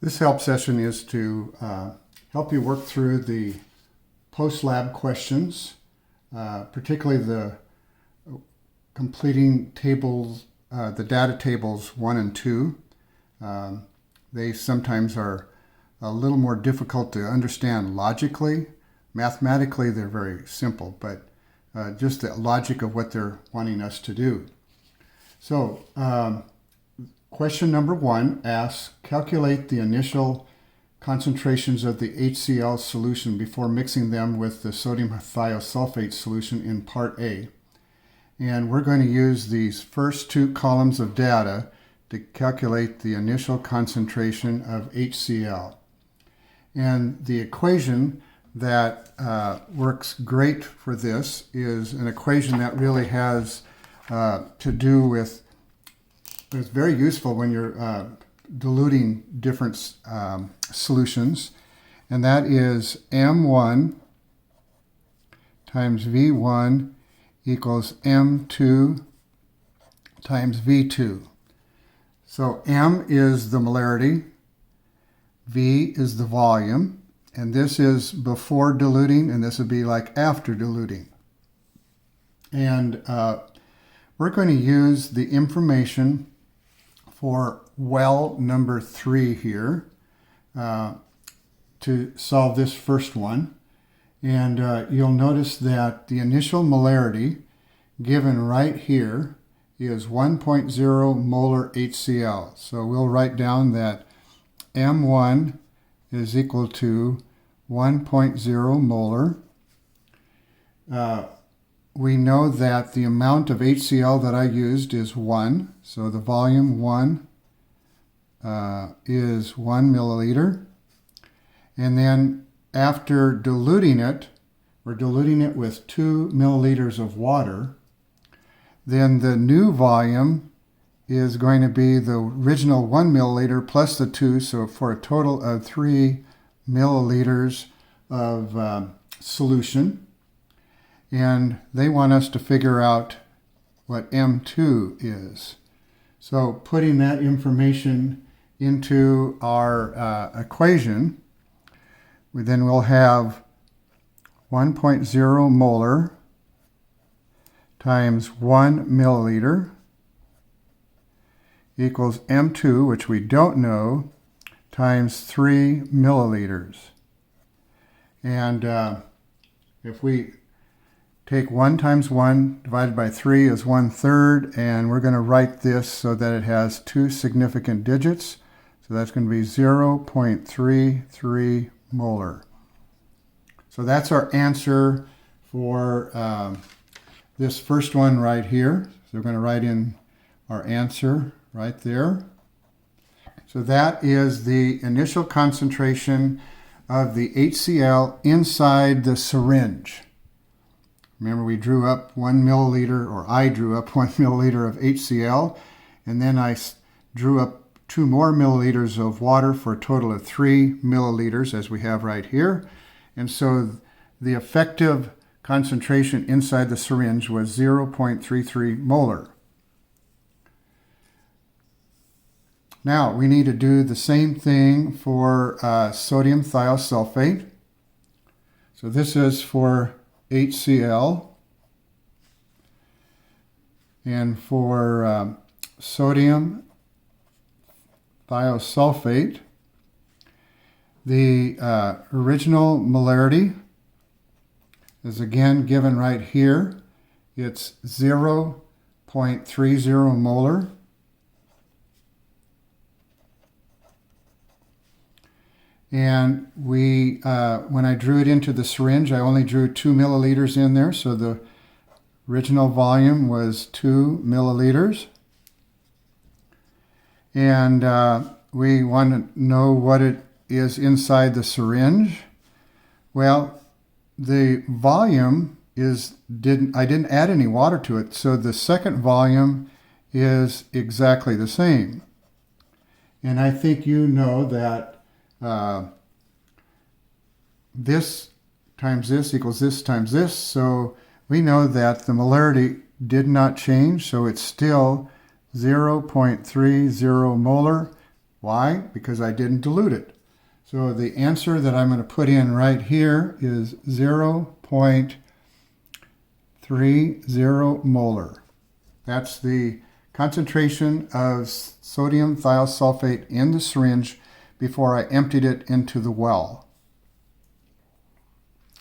This help session is to help you work through the post-lab questions, particularly the completing tables, the data tables 1 and 2. They sometimes are a little more difficult to understand logically. Mathematically, they're very simple, but just the logic of what they're wanting us to do. So, question number 1 asks, calculate the initial concentrations of the HCl solution before mixing them with the sodium thiosulfate solution in part A. And we're going to use these first 2 columns of data to calculate the initial concentration of HCl. And the equation that works great for this is an equation that really has to do with, it's very useful when you're diluting different solutions, and that is M1 times V1 equals M2 times V2. So M is the molarity, V is the volume, and this is before diluting, and this would be like after diluting. And we're going to use the information for well number 3 here to solve this first one. And you'll notice that the initial molarity given right here is 1.0 molar HCl. So we'll write down that M1 is equal to 1.0 molar. We know that the amount of HCl that I used is 1, so the volume 1 is 1 milliliter. And then after diluting it, we're diluting it with 2 milliliters of water, then the new volume is going to be the original 1 milliliter plus the 2, so for a total of 3 milliliters of solution. And they want us to figure out what M2 is. So putting that information into our equation, then we'll have 1.0 molar times 1 milliliter equals M2, which we don't know, times 3 milliliters. And if we take 1 times 1 divided by 3 is 1/3, and we're going to write this so that it has 2 significant digits. So that's going to be 0.33 molar. So that's our answer for this first one right here. So we're going to write in our answer right there. So that is the initial concentration of the HCl inside the syringe. Remember, we drew up 1 milliliter, or I drew up 1 milliliter of HCl, and then I drew up 2 more milliliters of water for a total of 3 milliliters, as we have right here. And so the effective concentration inside the syringe was 0.33 molar. Now, we need to do the same thing for sodium thiosulfate. So this is for HCl, and for sodium thiosulfate, the original molarity is again given right here. It's 0.30 molar. And we, when I drew it into the syringe, I only drew 2 milliliters in there, so the original volume was 2 milliliters. And we want to know what it is inside the syringe. Well, the volume is, I didn't add any water to it, so the second volume is exactly the same. And I think you know that this times this equals this times this, so we know that the molarity did not change, so it's still 0.30 molar Why? Because I didn't dilute it. So the answer that I'm going to put in right here is 0.30 molar. That's the concentration of sodium thiosulfate in the syringe before I emptied it into the well.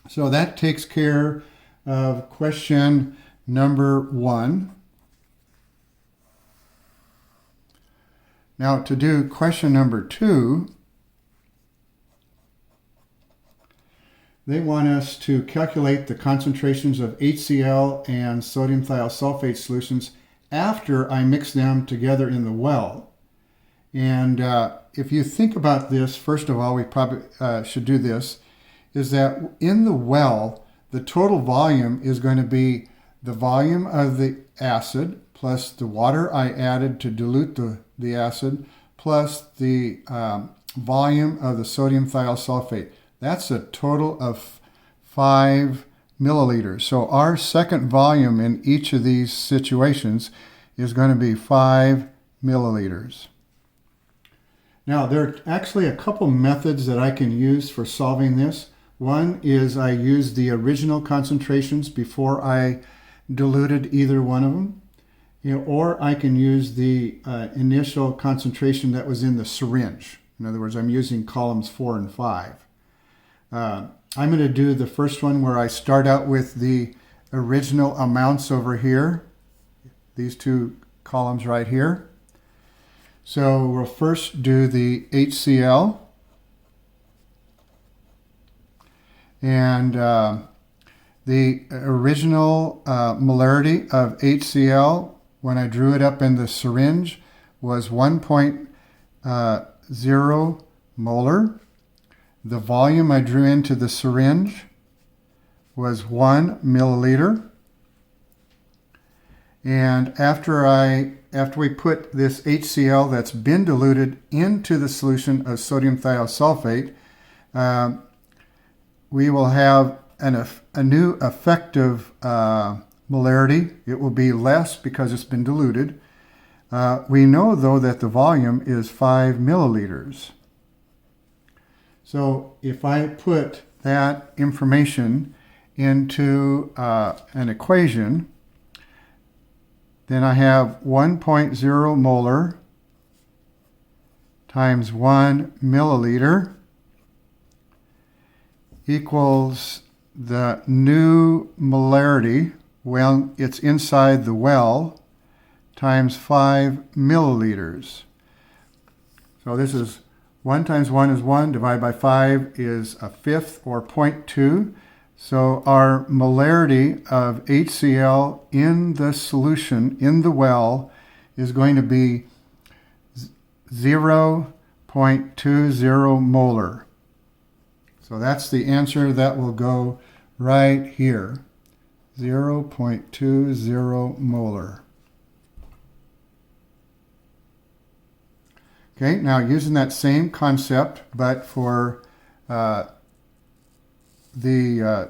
So that takes care of question number 1. Now to do question number 2, they want us to calculate the concentrations of HCl and sodium thiosulfate solutions after I mix them together in the well. And if you think about this, first of all, we probably should do this, is that in the well, the total volume is going to be the volume of the acid plus the water I added to dilute the acid plus the volume of the sodium thiosulfate. That's a total of 5 milliliters. So our second volume in each of these situations is going to be 5 milliliters. Now, there are actually a couple methods that I can use for solving this. One is I use the original concentrations before I diluted either one of them, or I can use the initial concentration that was in the syringe. In other words, I'm using columns 4 and 5. I'm going to do the first one where I start out with the original amounts over here, these two columns right here. So we'll first do the HCl, and the original molarity of HCl when I drew it up in the syringe was 1.0 molar. The volume I drew into the syringe was 1 milliliter. And after we put this HCl that's been diluted into the solution of sodium thiosulfate, we will have a new effective molarity. It will be less because it's been diluted. We know, though, that the volume is 5 milliliters. So if I put that information into an equation, then I have 1.0 molar times 1 milliliter equals the new molarity, well, it's inside the well, times 5 milliliters. So this is 1 times 1 is 1, divided by 5 is a fifth, or 0.2. So our molarity of HCl in the solution, in the well, is going to be 0.20 molar. So that's the answer that will go right here, 0.20 molar. Okay, now using that same concept, but for the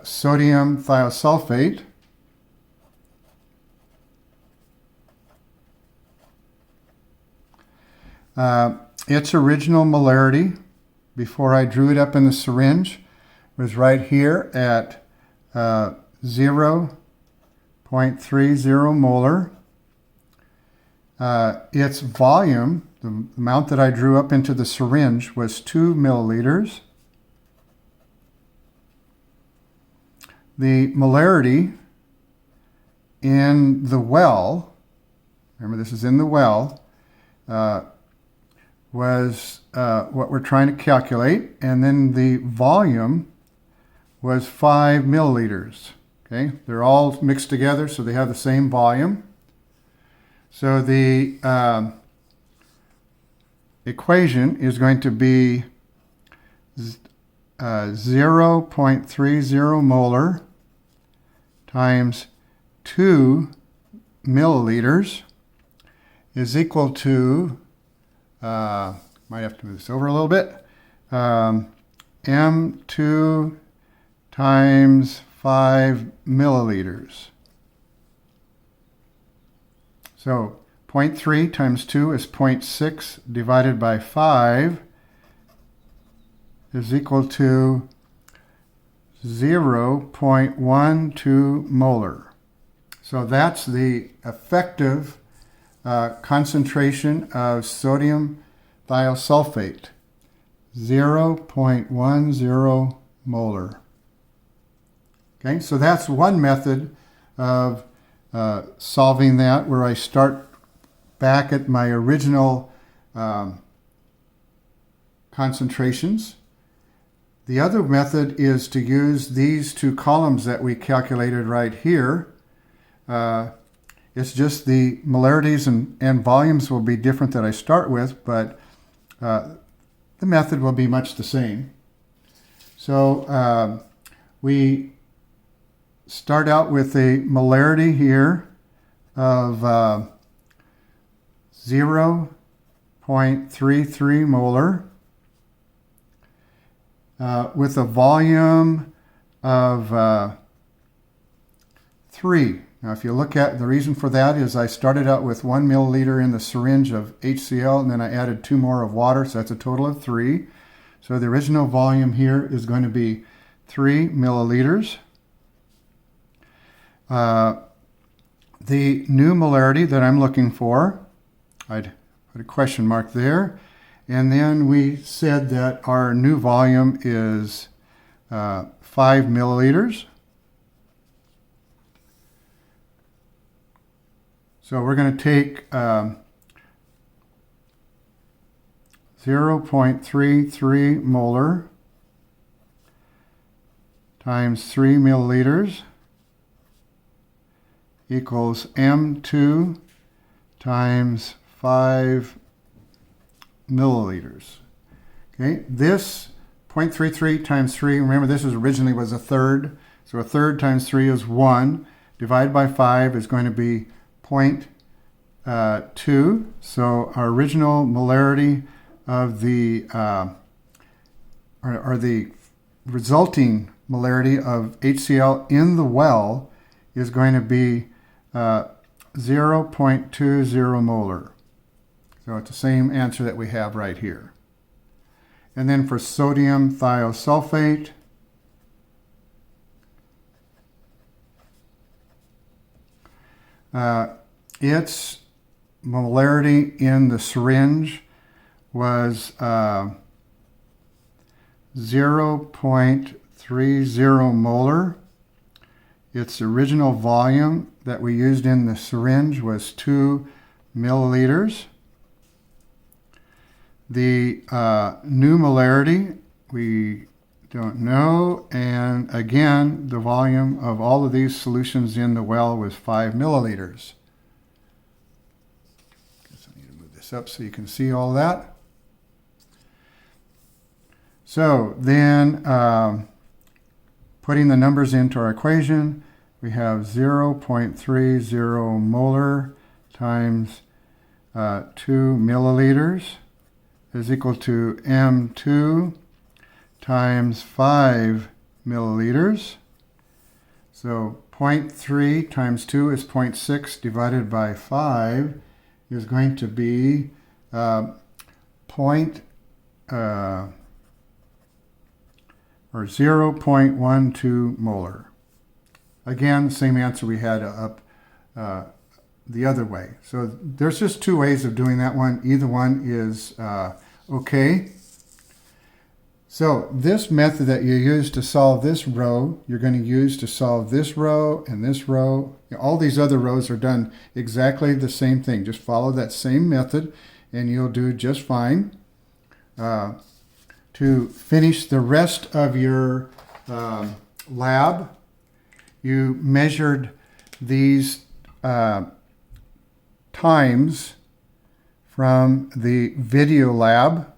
sodium thiosulfate, its original molarity before I drew it up in the syringe was right here at 0.30 molar. Its volume, the amount that I drew up into the syringe, was 2 milliliters. The molarity in the well, remember this is in the well, was what we're trying to calculate, and then the volume was 5 milliliters. Okay, they're all mixed together, so they have the same volume. So the equation is going to be 0.30 molar times 2 milliliters is equal to, might have to move this over a little bit, M2 times 5 milliliters. So 0.3 times 2 is 0.6 divided by 5 is equal to 0.12 molar. So that's the effective concentration of sodium thiosulfate, 0.10 molar. Okay, so that's one method of solving that, where I start back at my original concentrations. The other method is to use these two columns that we calculated right here. It's just the molarities and volumes will be different that I start with, but the method will be much the same. So we start out with a molarity here of 0.33 molar with a volume of 3. Now, if you look at the reason for that is I started out with 1 milliliter in the syringe of HCl, and then I added 2 more of water, so that's a total of 3. So the original volume here is going to be 3 milliliters. The new molarity that I'm looking for, I'd put a question mark there. And then we said that our new volume is 5 milliliters. So we're going to take 0.33 molar times 3 milliliters equals M2 times 5 milliliters. Okay, this 0.33 times 3, remember this originally was a third, so a third times 3 is 1, divided by 5 is going to be 0.2, so our original molarity of the, or the resulting molarity of HCl in the well is going to be 0.20 molar. So it's the same answer that we have right here. And then for sodium thiosulfate, its molarity in the syringe was 0.30 molar. Its original volume that we used in the syringe was 2 milliliters. The new molarity, we don't know. And again, the volume of all of these solutions in the well was 5 milliliters. Guess I need to move this up so you can see all that. So then, putting the numbers into our equation, we have 0.30 molar times 2 milliliters is equal to M2 times 5 milliliters. So 0.3 times 2 is 0.6 divided by 5 is going to be 0.12 molar. Again, same answer we had up the other way. So there's just two ways of doing that one. Either one is okay. So this method that you use to solve this row, you're going to use to solve this row and this row. All these other rows are done exactly the same thing. Just follow that same method and you'll do just fine. To finish the rest of your lab, you measured these times from the video lab.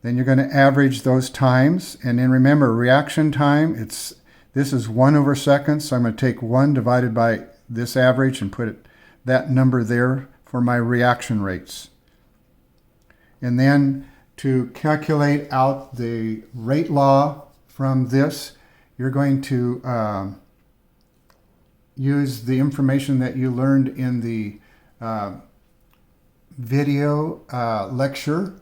Then you're going to average those times. And then remember, reaction time, this is 1 over seconds. So I'm going to take 1 divided by this average and put that number there for my reaction rates. And then to calculate out the rate law from this, you're going to use the information that you learned in the video lecture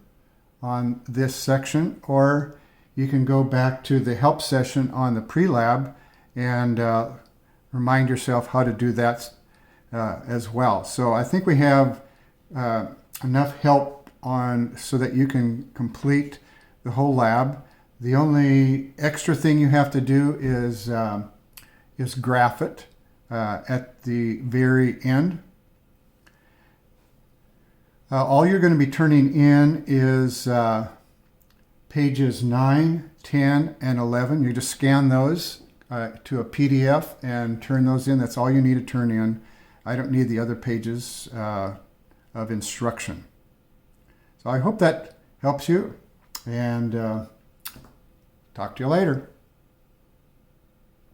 on this section, or you can go back to the help session on the pre-lab and remind yourself how to do that as well. So I think we have enough help on so that you can complete the whole lab. The only extra thing you have to do is graph it at the very end. All you're going to be turning in is pages 9, 10, and 11. You just scan those to a PDF and turn those in. That's all you need to turn in. I don't need the other pages of instruction. So I hope that helps you, and talk to you later.